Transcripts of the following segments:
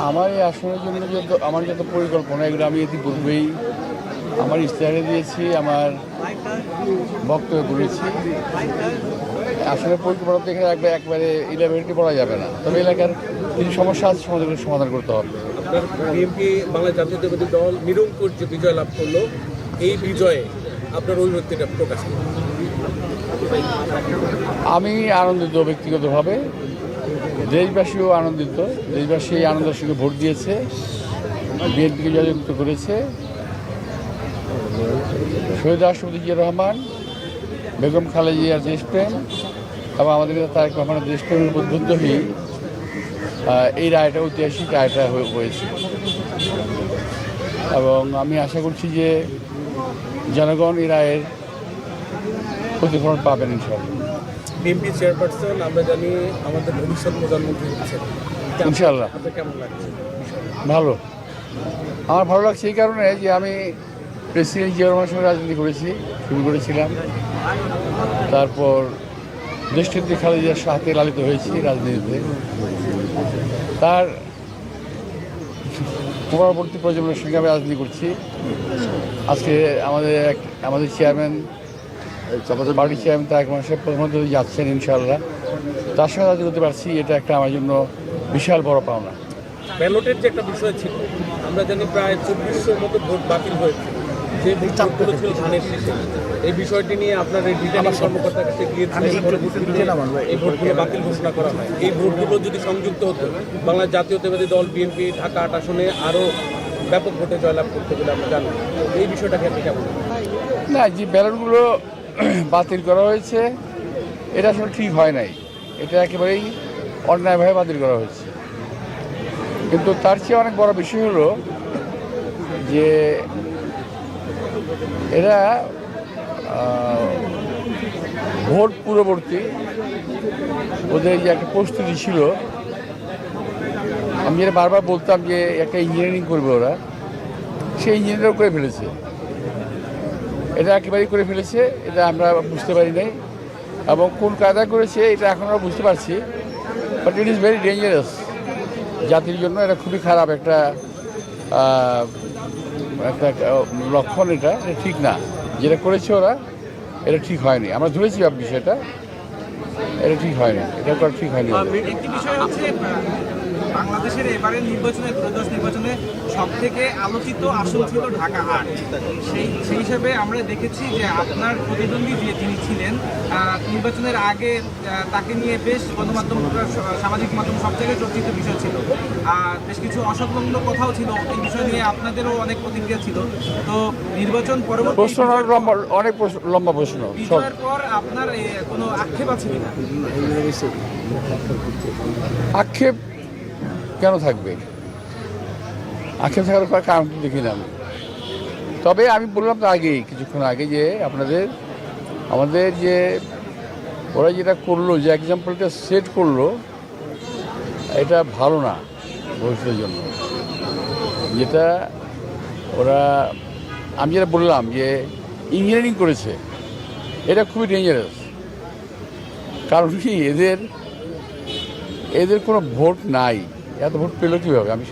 আমার এই আসনের জন্য আমার যত পরিকল্পনা এগুলো আমি ইতিপূর্বেই আমার ইশতেহারে দিয়েছি, আমার বক্তব্য বলেছি। আসনের পরিকল্পনা তো এখানে একবারে ইলেভেনটি বলা যাবে না, তবে এলাকার কিছু সমস্যা আছে, সমাধান করতে হবে। আপনার বিএনপি বাংলা জাতীয়তাবাদী দল নিরঙ্কুশ যে বিজয় লাভ করলো, এই বিজয়ে আপনার অভিব্যক্তিটা প্রকাশ করুন। আমি আনন্দিত ব্যক্তিগতভাবে, দেশবাসীও আনন্দিত। দেশবাসী এই আনন্দের সঙ্গে ভোট দিয়েছে, বিএনপিকে জয়যুক্ত করেছে। শহীদ রাষ্ট্রপতি জিয়া রহমান, বেগম খালেদা জিয়ার দেশপ্রেম এবং আমাদের তারেক রহমানের দেশপ্রেমের উদ্বুদ্ধ হয়ে এই রায়টা, ঐতিহাসিক রায়টা হয়েছে। এবং আমি আশা করছি যে জনগণ এই রায়ের প্রতিফলন পাবেন ইনশাআল্লাহ। বিএনপি চেয়ারপারসন আমরা জানি আমাদের ভবিষ্যৎ প্রধানমন্ত্রী হচ্ছেন, ইনশাআল্লাহ। আপনার কেমন লাগছে? ভালো, আমার ভালো লাগছে এই কারণে যে আমি প্রেসিডেন্ট জিয়া রহমানের সঙ্গে রাজনীতি শুরু করেছিলাম। তারপর দেশনেত্রী খালেদা জিয়ার সাথে লালিত হয়েছি রাজনীতিতে। তার পরবর্তী প্রজন্মের সঙ্গে আমি রাজনীতি করছি। আজকে আমাদের চেয়ারম্যান, পার্টির চেয়ারম্যান তারেক রহমান সাহেব প্রধানমন্ত্রী যাচ্ছেন ইনশাআল্লাহ। তার সঙ্গে রাজনীতি করতে পারছি, এটা একটা আমার জন্য বিশাল বড় পাওনা। ব্যালটের যে একটা বিষয় ছিল, আমরা জানি প্রায় 2400 মতো ভোট বাতিল হয়েছে, যে ভোটগুলো ছিল ধানের শেষে। এই বিষয়টি নিয়ে আপনার এই রিটার্নিং কর্মকর্তার কাছে গিয়েছিলেন, এই ভোটগুলো বাতিল ঘোষণা করা হয়। এই ভোটগুলো যদি সংযুক্ত হতো, বাংলা জাতীয়তাবাদী দল বিএনপি ঢাকা 8 আসনে আরও ব্যাপক ভোটে জয়লাভ করতে বলে আমরা জানি। এই বিষয়টাকে আপনি কেমন? না, যে ব্যালটগুলো বাতিল করা হয়েছে এটা আসলে ঠিক হয় নাই, এটা একেবারেই অন্যায়ভাবে বাতিল করা হয়েছে। কিন্তু তার চেয়ে অনেক বড় বিষয় হলো যে এরা ভোট পূর্ববর্তী ওদের যে একটা প্রস্তুতি ছিল, আমি যেটা বারবার বলতাম যে একটা ইঞ্জিনিয়ারিং করবে ওরা, সেই ইঞ্জিনিয়ারিং করে ফেলেছে। এটা একেবারেই করে ফেলেছে, এটা আমরা বুঝতে পারি নাই। এবং কোন কায়দা করেছে এটা এখন আমরা বুঝতে পারছি, but it is very dangerous. জাতির জন্য এটা খুবই খারাপ একটা লক্ষণ। এটা ঠিক না, যেটা করেছে ওরা এটা ঠিক হয়নি। আমরা ধরেছি বিষয়টা, এটা ঠিক হয়নি, এটা করা ঠিক হয়নি। একটি বিষয় হচ্ছে বাংলাদেশের এবারের নির্বাচনে, ত্রয়োদশ নির্বাচনে সব থেকে আলোচিত আসন ছিল ঢাকা 8। সেই হিসাবে আমরা দেখেছি যে আপনার প্রতিদ্বন্দ্বী যিনি ছিলেন নির্বাচনের আগে, তাকে নিয়ে বেশ গণমাধ্যম, সামাজিক মাধ্যম সব জায়গায় চর্চিত বিষয় ছিল। বেশ কিছু অসংলগ্ন কথাও ছিল, এই বিষয় নিয়ে আপনাদেরও অনেক প্রতিক্রিয়া ছিল। তো নির্বাচন পরবর্তী প্রশ্ন অনেক লম্বা প্রশ্ন, বিষয়ের পর আপনার কোনো আক্ষেপ আছে কিনা? আক্ষেপ কেন থাকবে? আক্ষেপ থাকার কারণ তো দেখি না আমি। তবে আমি বললাম তো আগেই, কিছুক্ষণ আগে, যে আমাদের যে ওরা যেটা করলো, যে এক্সাম্পলটা সেট করলো, এটা ভালো না ভবিষ্যতের জন্য। যেটা ওরা, আমি যেটা বললাম যে ইঞ্জিনিয়ারিং করেছে, এটা খুবই ডেঞ্জারাস। কারণ কি, এদের কোনো ভোট নাই, এত ভোট পেলো কীভাবে? আমি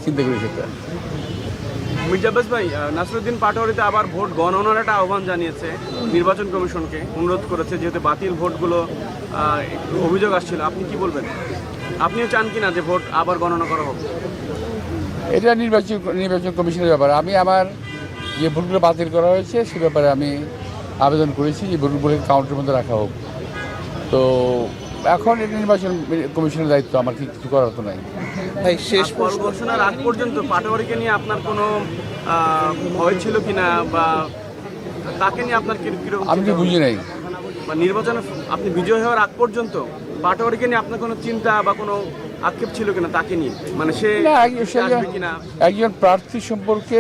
চিন্তা করি সেটা। মির্জা আব্বাস ভাই, নাসিরউদ্দিন পাটোয়ারিতে আবার ভোট গণনার একটা আহ্বান জানিয়েছে নির্বাচন কমিশনকে, অনুরোধ করেছে, যেহেতু বাতিল ভোটগুলো অভিযোগ আসছিল। আপনি কি বলবেন? আপনিও চান কিনা যে ভোট আবার গণনা করা হোক? এটা নির্বাচন কমিশনের ব্যাপার। আমি আমার যে ভোটগুলো বাতিল করা হয়েছে সে ব্যাপারে আমি আবেদন করেছি যে ভোটগুলোকে কাউন্টের মধ্যে রাখা হোক। তো এখন এটা নির্বাচন কমিশনের দায়িত্ব, আমার কিছু করার তো নাই। ভাই, শেষ ফল ঘোষণার আগ পর্যন্ত পাটোয়ারিকে নিয়ে আপনার কোনো ভয় ছিল কিনা, বা তাকে নিয়ে আপনার কিরকম? আমি তো বুঝি নাই। বা নির্বাচনে আপনি বিজয় হওয়ার আগ পর্যন্ত পাটোয়ারিকে নিয়ে আপনার কোনো চিন্তা বা কোনো আক্ষেপ ছিল কিনা তাকে নিয়ে? মানে সে কিনা একজন প্রার্থী সম্পর্কে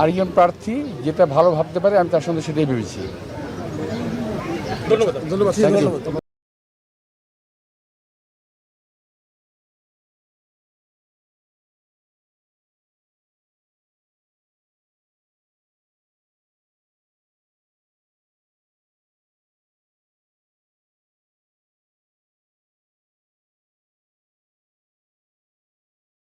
আরেকজন প্রার্থী যেটা ভালো ভাবতে পারে, আমি তার সঙ্গে সেটাই ভেবেছি। ধন্যবাদ।